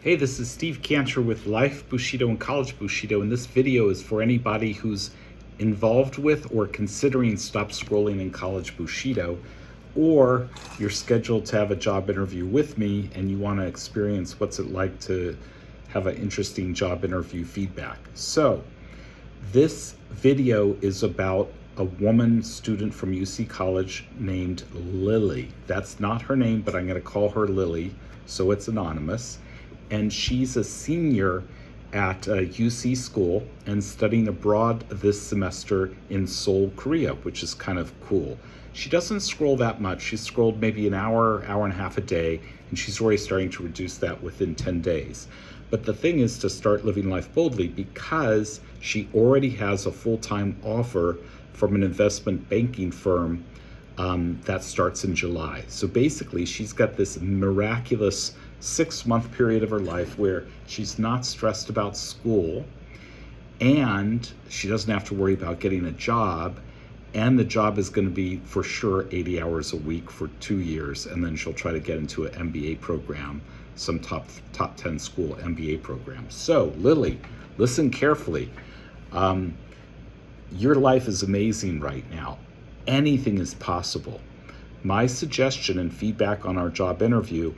Hey, this is Steve Cantor with Life Bushido and College Bushido, and this video is for anybody who's involved with or considering stop scrolling in College Bushido, or you're scheduled to have a job interview with me and you want to experience what's it like to have an interesting job interview feedback. So this video is about a woman student from UC College named Lily. That's not her name, but I'm going to call her Lily, so it's anonymous. And she's a senior at a UC school and studying abroad this semester in Seoul, Korea, which is kind of cool. She doesn't scroll that much. She's scrolled maybe an hour, hour and a half a day, and she's already starting to reduce that within 10 days. But the thing is to start living life boldly because she already has a full-time offer from an investment banking firm that starts in July. So basically, she's got this miraculous 6-month period of her life where she's not stressed about school and she doesn't have to worry about getting a job, and the job is going to be for sure 80 hours a week for 2 years, and then she'll try to get into an MBA program, some top 10 school MBA program. So Lily, listen carefully. Your life is amazing right now. Anything is possible. My suggestion and feedback on our job interview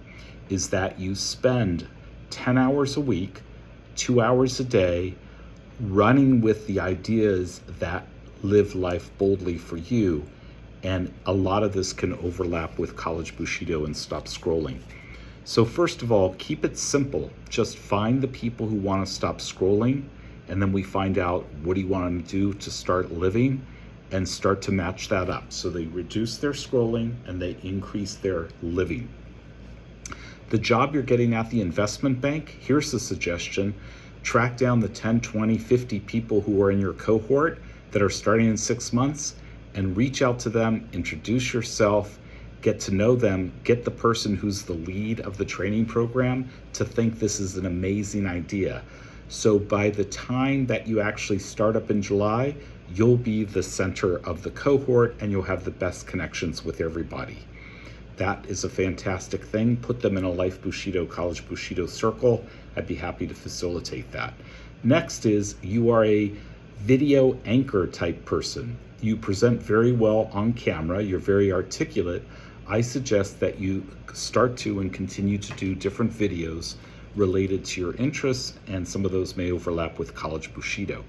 is that you spend 10 hours a week, 2 hours a day, running with the ideas that live life boldly for you. And a lot of this can overlap with College Bushido and Stop Scrolling. So first of all, keep it simple. Just find the people who want to stop scrolling, and then we find out what do you want them to do to start living, and start to match that up. So they reduce their scrolling and they increase their living. The job you're getting at the investment bank, here's the suggestion. Track down the 10, 20, 50 people who are in your cohort that are starting in 6 months and reach out to them, introduce yourself, get to know them, get the person who's the lead of the training program to think this is an amazing idea. So by the time that you actually start up in July, you'll be the center of the cohort and you'll have the best connections with everybody. That is a fantastic thing. Put them in a Life Bushido, College Bushido circle. I'd be happy to facilitate that. Next is you are a video anchor type person. You present very well on camera. You're very articulate. I suggest that you start to and continue to do different videos related to your interests, and some of those may overlap with College Bushido.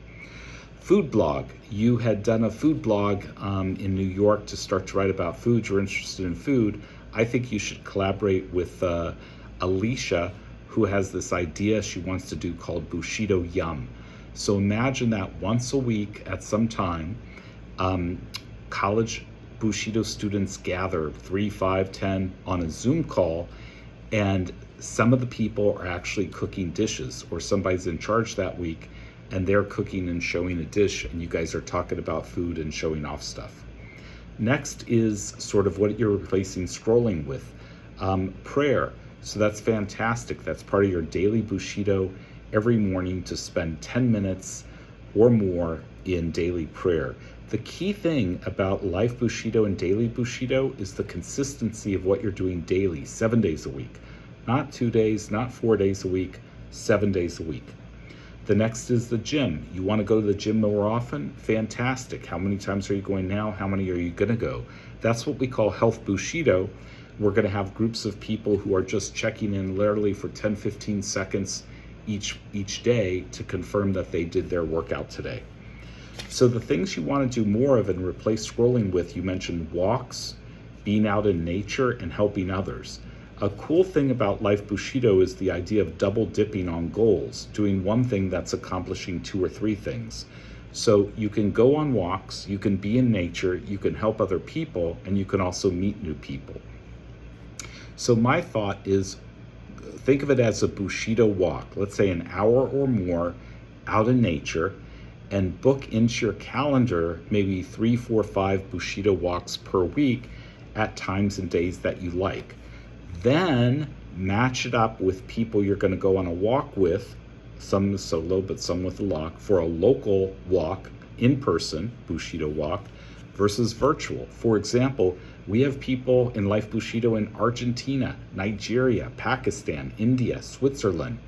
Food blog. You had done a food blog in New York to start to write about food. You're interested in food. I think you should collaborate with Alicia, who has this idea she wants to do called Bushido Yum. So imagine that once a week at some time, College Bushido students gather 3, 5, 10 on a Zoom call, and some of the people are actually cooking dishes, or somebody's in charge that week and they're cooking and showing a dish, and you guys are talking about food and showing off stuff. Next is sort of what you're replacing scrolling with. Prayer. So that's fantastic. That's part of your daily Bushido every morning, to spend 10 minutes or more in daily prayer. The key thing about Life Bushido and Daily Bushido is the consistency of what you're doing daily, 7 days a week. Not 2 days, not 4 days a week, 7 days a week. The next is the gym. You want to go to the gym more often? Fantastic. How many times are you going now? How many are you going to go? That's what we call Health Bushido. We're going to have groups of people who are just checking in literally for 10, 15 seconds each day to confirm that they did their workout today. So the things you want to do more of and replace scrolling with, you mentioned walks, being out in nature, and helping others. A cool thing about Life Bushido is the idea of double dipping on goals, doing one thing that's accomplishing 2 or 3 things. So you can go on walks, you can be in nature, you can help other people, and you can also meet new people. So my thought is, think of it as a Bushido walk, let's say an hour or more out in nature, and book into your calendar maybe 3, 4, 5 Bushido walks per week at times and days that you like. Then match it up with people you're going to go on a walk with, some solo, but some with a lock, for a local walk, in person, Bushido walk, versus virtual. For example, We have people in Life Bushido in Argentina, Nigeria, Pakistan, India, Switzerland.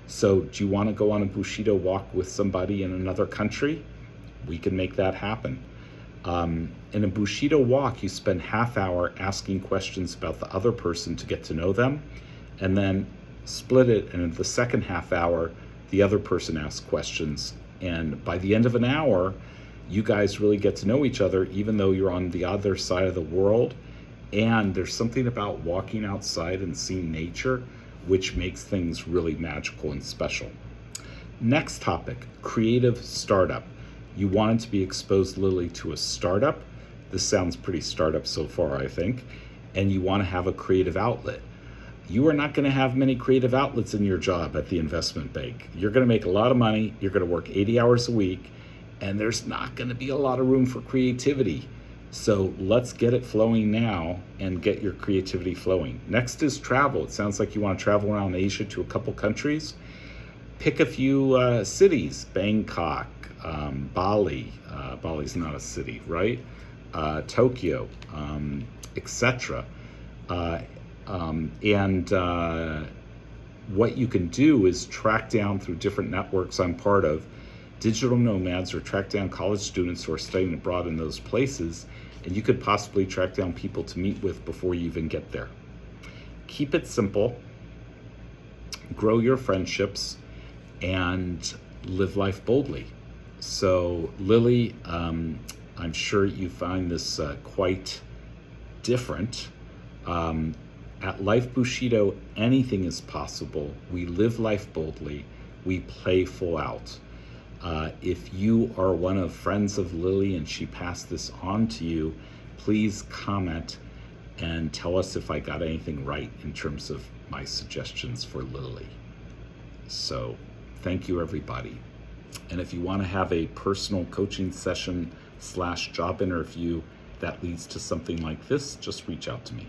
So do you want to go on a Bushido walk with somebody in another country? We can make that happen. In a Bushido walk, you spend half hour asking questions about the other person to get to know them, and then split it, and in the second half hour, the other person asks questions. And by the end of an hour, you guys really get to know each other, even though you're on the other side of the world. And there's something about walking outside and seeing nature which makes things really magical and special. Next topic, creative startup. You wanted to be exposed, Lily, to a startup. This sounds pretty startup so far, I think. And you want to have a creative outlet. You are not going to have many creative outlets in your job at the investment bank. You're going to make a lot of money. You're going to work 80 hours a week, and there's not going to be a lot of room for creativity. So let's get it flowing now and get your creativity flowing. Next is travel. It sounds like you want to travel around Asia to a couple countries. Pick a few cities, Bangkok, Bali. Bali's not a city, right? Tokyo, etc. What you can do is track down through different networks I'm part of, digital nomads, or track down college students who are studying abroad in those places, and you could possibly track down people to meet with before you even get there. Keep it simple, grow your friendships, and live life boldly. So Lily, I'm sure you find this quite different. At Life Bushido, anything is possible. We live life boldly. We play full out. If you are one of friends of Lily and she passed this on to you, please comment and tell us if I got anything right in terms of my suggestions for Lily. So thank you, everybody. And if you want to have a personal coaching session / job interview that leads to something like this, just reach out to me.